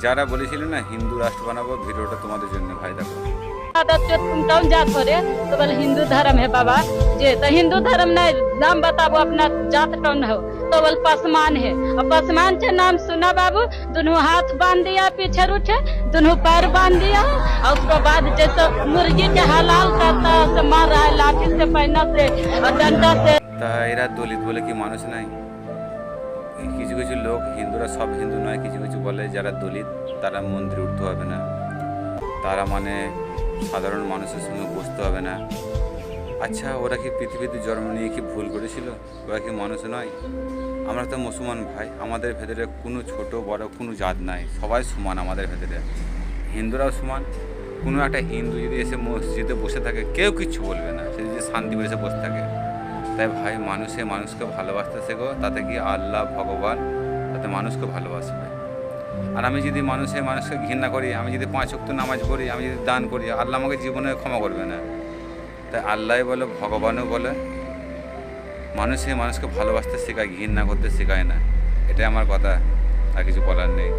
যারা বলেছিল না হিন্দু রাষ্ট্র বানাবো, ভিডিওটা তোমাদের জন্য ভাই দেখো। तुम कौन जात हो रे? तो बोले हिंदू धर्म है बाबा। जे तो हिंदू धर्म नहीं, नाम बताबो अपना जात कौन हो? तो बोल पासवान है। और पासवान से नाम सुना बाबू, दोनों हाथ बांध दिया पीछे उठे, दोनों पैर बांध दिया, और उसके बाद जैसे मुर्गी के हलाल करता है से मार रहा है लाठी से, पैना से और डंडा से। তা এরা দলিত বলে কি মানুষ নাই? কিছু কিছু লোক, হিন্দুরা সব হিন্দু নয়, কিছু কিছু বলে যারা দলিত তারা মন্দিরে উঠতে হবে না, তারা মানে সাধারণ মানুষের সঙ্গে বসতে হবে না। আচ্ছা, ওরা কি পৃথিবীতে জন্ম নিয়ে কি ভুল করেছিল? ওরা কি মানুষ নয়? আমরা তো মুসলমান ভাই, আমাদের ভেতরে কোনো ছোট বড় কোনো জাত নাই, সবাই সমান আমাদের ভেতরে। হিন্দুরাও সমান। কোনো একটা হিন্দু যদি এসে মসজিদে বসে থাকে কেউ কিচ্ছু বলবে না, সে যদি শান্তি করে এসে বসে থাকে। তাই ভাই, মানুষকে ভালোবাসতে শেখো, তাতে কি আল্লাহ ভগবান তাতে মানুষকে ভালোবাসবে। আর আমি যদি মানুষকে ঘৃণা করি, আমি যদি 5 ওয়াক্ত নামাজ পড়ি, আমি যদি দান করি, আল্লাহ আমাকে জীবনে ক্ষমা করবে না। তাই আল্লাহ বলে, ভগবানও বলে, মানুষকে ভালোবাসতে শেখায়, ঘৃণা করতে শেখায় না। এটাই আমার কথা, আর কিছু বলার নেই।